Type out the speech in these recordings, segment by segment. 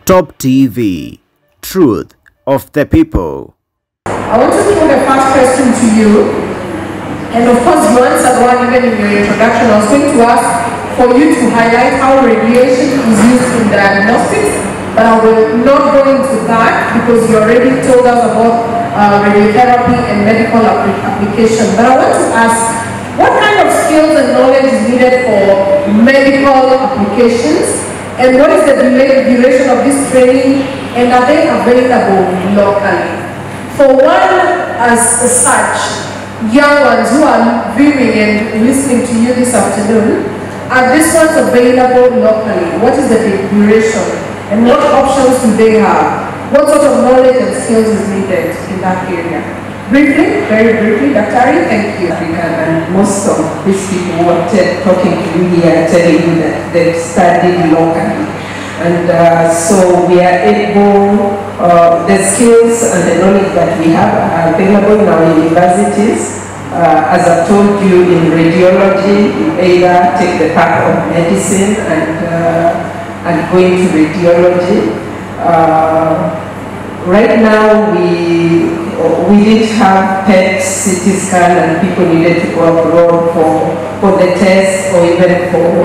Top TV, Truth of the People. I want to throw the first question to you, and of course you answered one even in your introduction. I was going to ask for you to highlight how radiation is used in diagnostics, but I will not go into that because you already told us about radiotherapy and medical application. But I want to ask, what kind of skills and knowledge is needed for medical applications? And what is the duration of this training, and are they available locally? For one as such, young ones who are viewing and listening to you this afternoon, are these ones available locally? What is the duration, and what options do they have? What sort of knowledge and skills is needed in that area? Briefly, very briefly, Dr. Ari, thank you. And most of these people who are talking to you here are telling you that they've studied locally. And so we are able, the skills and the knowledge that we have are available in our universities. As I've told you, in radiology, you either take the path of medicine and go into radiology. Right now, we didn't have PET CT scan, and people needed to go abroad for the test, or even for,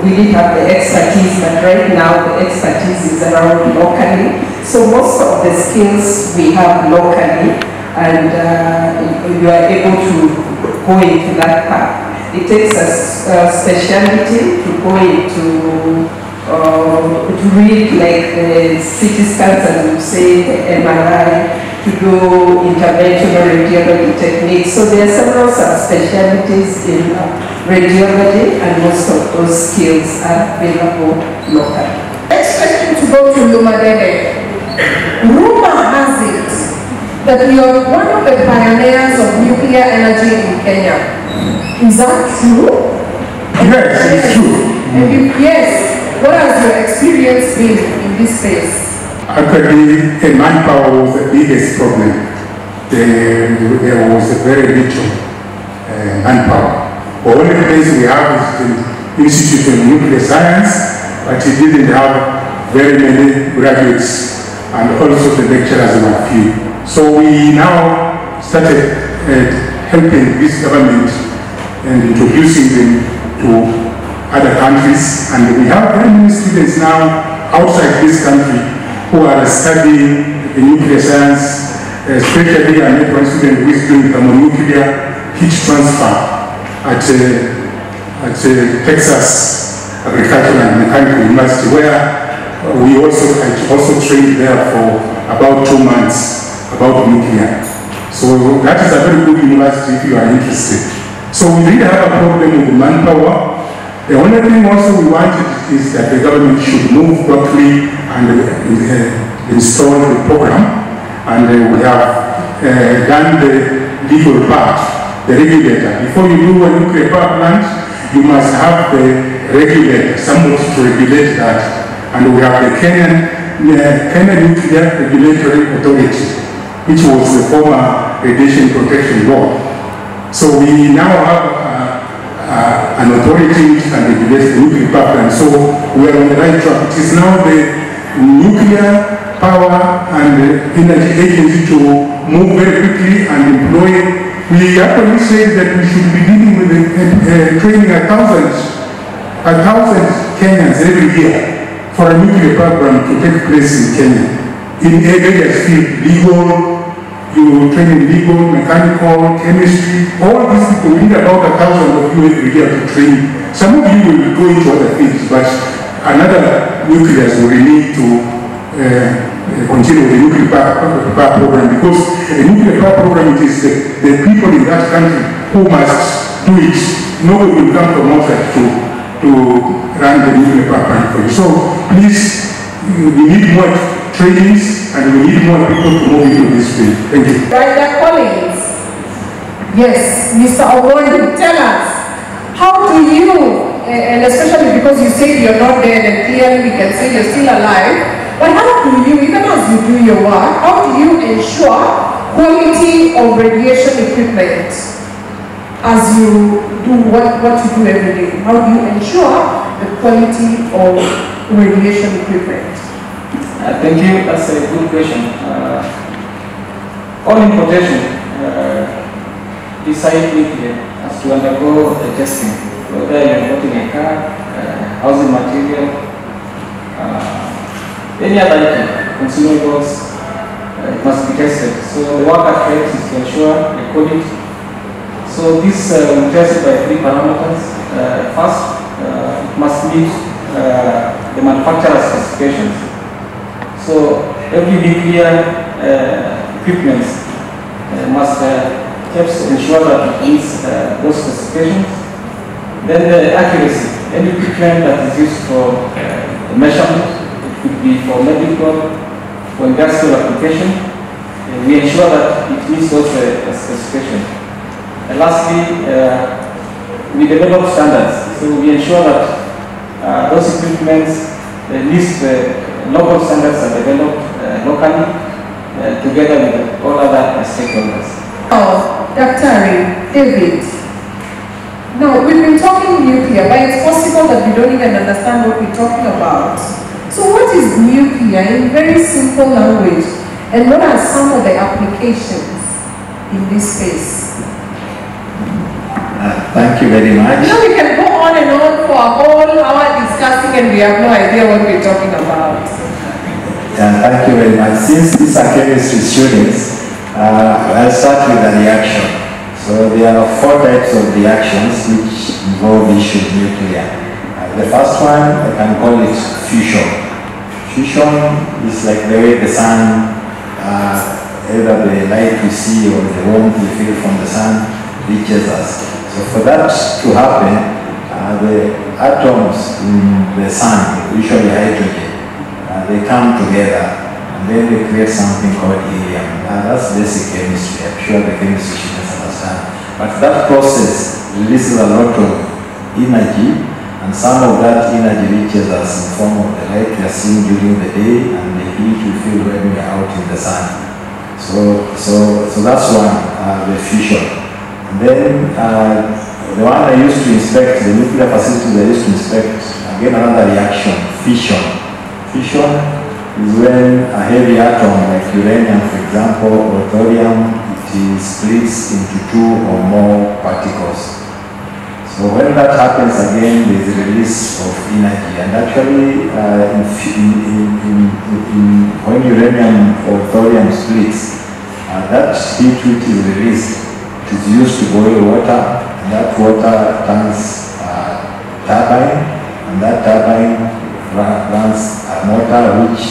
we didn't have the expertise, but right now the expertise is around locally. So most of the skills we have locally, and you are able to go into that path. It takes a specialty to go into to read like the CT scans, as you say, the MRI, to do interventional radiology techniques. So there are several subspecialties in radiology, and most of those skills are available locally. Next question to go to Lumadede. Rumor has it that you are one of the pioneers of nuclear energy in Kenya. Is that true? Yes, it's true. And yes, what has your experience been in this space? Actually, manpower was the biggest problem. There was a very little manpower. The only place we have is the Institute of Nuclear Science, but it didn't have very many graduates, and also the lecturers were few. So we now started helping this government and introducing them to other countries, and we have very many students now outside this country who are studying the nuclear science, especially I met one student who is doing thermonuclear heat transfer at Texas Agricultural and Mechanical University, where we also trained there for about 2 months about nuclear. So that is a very good university if you are interested. So we really have a problem with manpower. The only thing also we wanted is that the government should move quickly and install the program. And we have done the legal part, the regulator. Before you do a nuclear power plant, you must have the regulator, someone to regulate that. And we have the Kenya Nuclear Regulatory Authority, which was the former Radiation Protection Board. So we now have an authority which can regulate the nuclear power plant. So we are on the right track. It is now the Nuclear Power and Energy Agency to move very quickly and employ. We actually said that we should be dealing with training 1,000 Kenyans every year for a nuclear program to take place in Kenya. In areas field, legal, you train in legal, mechanical, chemistry, all these people, we need about 1,000 of you every year to train. Some of you will go into other fields, but another nucleus will need to continue the nuclear power program, because the nuclear power program, it is the people in that country who must do it. Nobody will come from outside to run the nuclear power plant for you. So please, we need more trainings, and we need more people to move into this field. Thank you. Dr. Collins, yes, Mr. Ogondi, tell us, how do you, and especially because you say you're not dead, and clearly we can say you're still alive, but how do you, even as you do your work, how do you ensure quality of radiation equipment as you do what you do every day? How do you ensure the quality of radiation equipment? Thank you. That's a good question. All importation beside nuclear has to undergo the testing, whether you're importing a car, housing material, any other item, consumables, it must be tested. So the work at FedEx is to ensure the quality. So this will be tested by 3 parameters. First, it must meet the manufacturer's specifications. So every nuclear equipment must ensure that it meets those specifications. Then the accuracy. Any equipment that is used for measurement, it could be for medical, for industrial application, we ensure that it meets those specifications. And lastly, we develop standards. So we ensure that those equipments meet the local standards are developed locally together with all other stakeholders. Oh, Dr. David. Now, we've been talking nuclear, but it's possible that we don't even understand what we're talking about. So what is nuclear in very simple language? And what are some of the applications in this space? Thank you very much. You know, we can go on and on for a whole hour discussing and we have no idea what we're talking about. Thank you very much. Since these are chemistry students, I'll start with the reaction. So there are 4 types of reactions which involve issue of nuclear. The first one, I can call it fusion. Fusion is like the way the sun, either the light we see or the warmth we feel from the sun reaches us. So for that to happen, the atoms in the sun, usually hydrogen, they come together and then they create something called helium. That's basic chemistry. I'm sure the chemistry students understand. But that process releases a lot of energy, and some of that energy reaches us in form of the light we are seeing during the day and the heat we feel when we are out in the sun. So that's one, the fusion. And then the one I used to inspect, the nuclear facilities I used to inspect, again another reaction, fission. Fission is when a heavy atom like uranium, for example, or thorium, it splits into 2 or more particles. So when that happens again, there is a release of energy. And actually, when uranium or thorium splits, that heat which is released is used to boil water, and that water turns turbine, and that turbine runs a motor which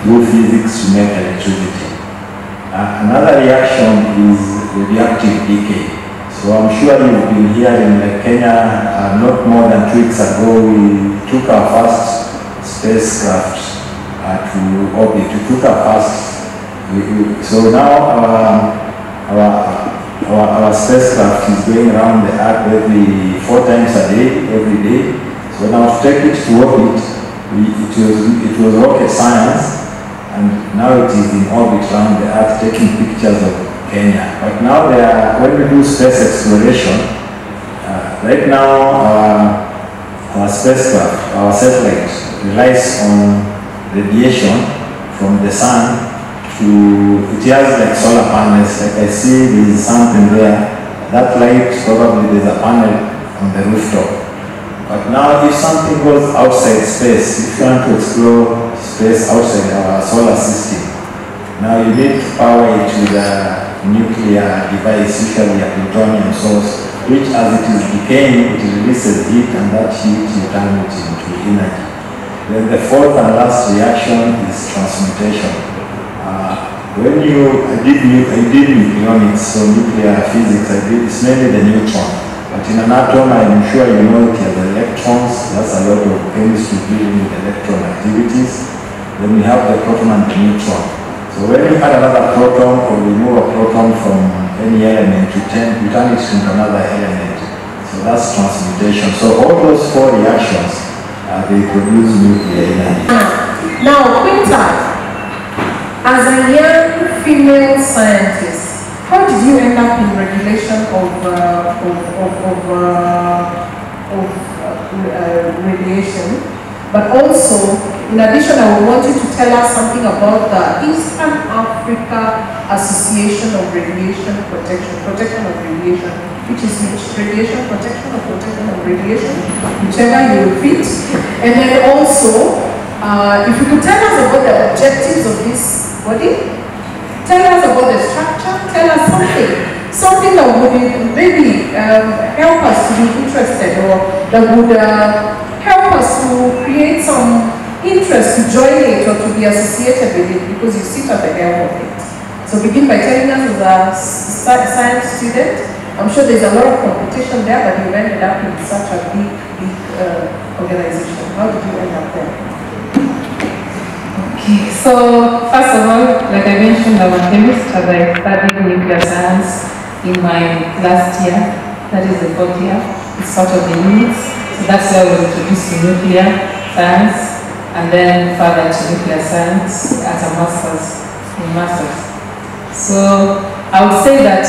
through physics to make electricity. Another reaction is radioactive decay. So I'm sure you've been hearing that Kenya, not more than 2 weeks ago, we took our first spacecraft to orbit. We took our first, so now our spacecraft is going around the Earth every 4 times a day, every day. So now to take it to orbit, it was rocket science, and now it is in orbit around the Earth taking pictures of Kenya. But now when we do space exploration, right now our spacecraft, our satellite relies on radiation from the sun it has like solar panels. Like I see there is something there. That light, probably there's a panel on the rooftop. But now if something goes outside space, if you want to explore space outside our solar system, now you need to power it with a nuclear device, usually a plutonium source, which as it is decaying, it releases heat, and that heat you turn it into energy. Then the 4th and last reaction is transmutation. When I did nucleonics, so nuclear physics, it's mainly the neutron. But in an atom, I'm sure you know it has electrons. That's a lot of chemistry dealing with electron activities. Then we have the proton and the neutron. So when you add another proton or remove a proton from any element, you turn it into another element. So that's transmutation. So all those 4 reactions, they produce nuclear energy. Now, Quinta, as a young female scientist, how did you end up in regulation of radiation. But also, in addition, I would want you to tell us something about the Eastern Africa Association of Radiation Protection of Radiation, which is radiation protection or protection of radiation, whichever you fit. And then also, if you could tell us about the objectives of this body, tell us about the structure, tell us something that would maybe help us to be interested, or that would help us to create some interest to join it or to be associated with it, because you sit at the helm of it. So begin by telling us, as a science student, I'm sure there's a lot of competition there, but you ended up in such a big organization. How did you end up there? Okay, so first of all, like I mentioned, I'm a chemist, and I studied nuclear science in my last year, that is the 4th year. It's part of the units. So that's why I was introduced to nuclear science, and then further to nuclear science as a master's. So I would say that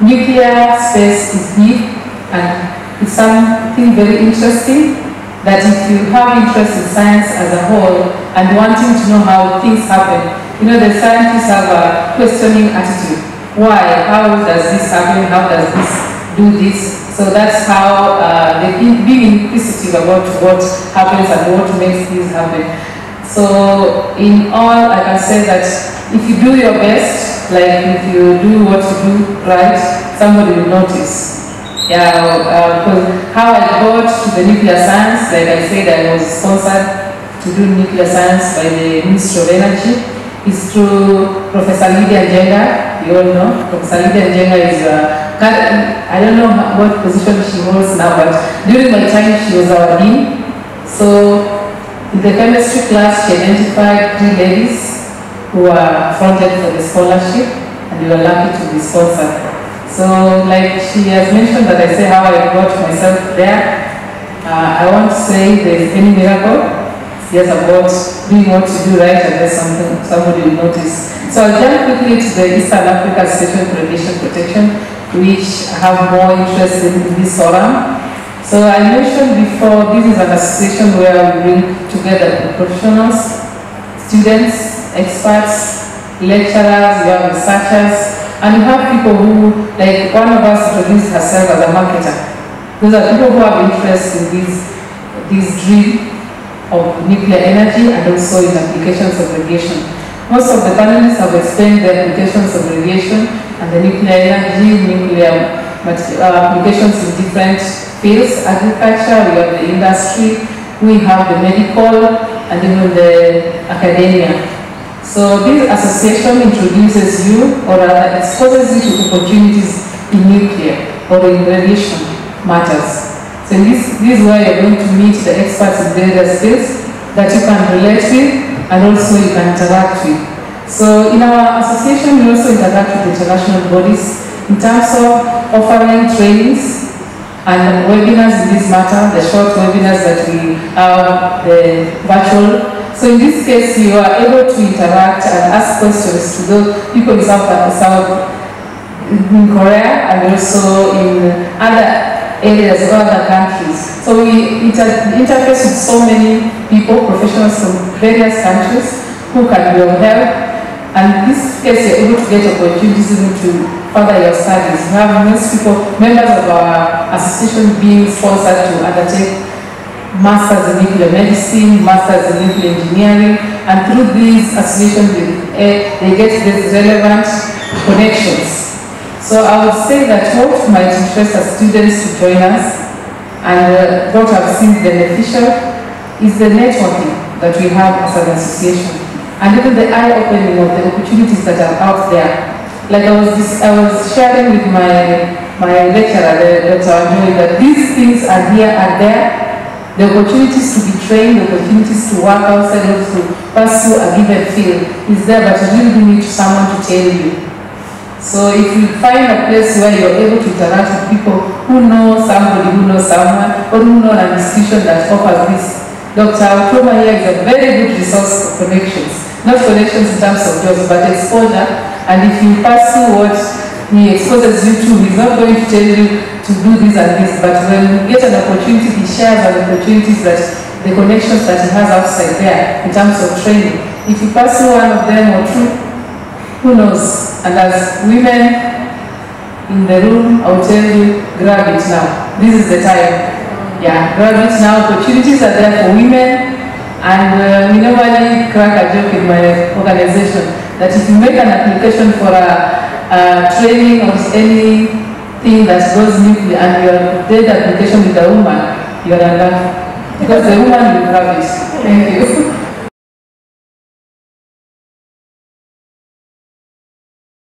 nuclear space is deep, and it's something very interesting, that if you have interest in science as a whole and wanting to know how things happen, you know, the scientists have a questioning attitude. Why? How does this happen? How does this do this? So that's how they be inquisitive about what happens and what makes things happen. So in all, I can say that if you do your best, like if you do what you do right, somebody will notice. Yeah, because how I got to the nuclear science, like I said, I was sponsored to do nuclear science by the Ministry of Energy. It's through Professor Lydia Njenga. You all know Professor Lydia Njenga is I don't know what position she holds now, but during my time she was our dean. So in the chemistry class, she identified 3 ladies who were fronted for the scholarship, and we were lucky to be sponsored. So like she has mentioned that I say how I got myself there, I won't say there's any miracle. Yes, about doing what you do right, and then somebody will notice. So I'll jump quickly to the Eastern Africa Association for Radiation Protection, which I have more interest in this forum. So I mentioned before, this is an association where we bring together professionals, students, experts, lecturers, we have researchers, and we have people who, like one of us introduced herself as a marketer. Those are people who have interest in this dream of nuclear energy and also in applications of radiation. Most of the panelists have explained the applications of radiation and the nuclear energy, nuclear applications in different fields. Agriculture, we have the industry, we have the medical, and even the academia. So this association introduces you, or rather exposes you to opportunities in nuclear or in radiation matters. So this is where you're going to meet the experts in various fields that you can relate with and also you can interact with. So in our association, we also interact with international bodies in terms of offering trainings and webinars in this matter, the short webinars that we have, the virtual. So in this case, you are able to interact and ask questions to those people in in Korea and also in other areas of other countries. So we interface with so many people, professionals from various countries who can be of help. And in this case, you're able to get opportunities to further your studies. We have most people, members of our association, being sponsored to undertake masters in nuclear medicine, masters in nuclear engineering, and through these associations, they get these relevant connections. So I would say that what might interest our students to join us and what I've seen beneficial is the networking that we have as an association and even the eye-opening of the opportunities that are out there. Like I was sharing with my lecturer, Dr. Anjoy, that these things are here and there. The opportunities to be trained, the opportunities to work outside of to pursue a given field is there, but you really need someone to tell you. So if you find a place where you're able to interact with people who know somebody, who knows someone, or who know an institution that offers this, Dr. Otoma here is a very good resource for connections. Not connections in terms of jobs, but exposure. And if you pursue what he exposes you to. He's not going to tell you to do this and this, but when you get an opportunity, he shares the opportunities that the connections that he has outside there in terms of training. If you pursue one of them or two, who knows? And as women in the room, I'll tell you, grab it now. This is the time. Yeah, grab it now. Opportunities are there for women. And we normally crack a joke in my organization that if you make an application for a training or anything that goes nuclear and you did the application with a woman, you're unlucky. Because the woman will have it. Thank you.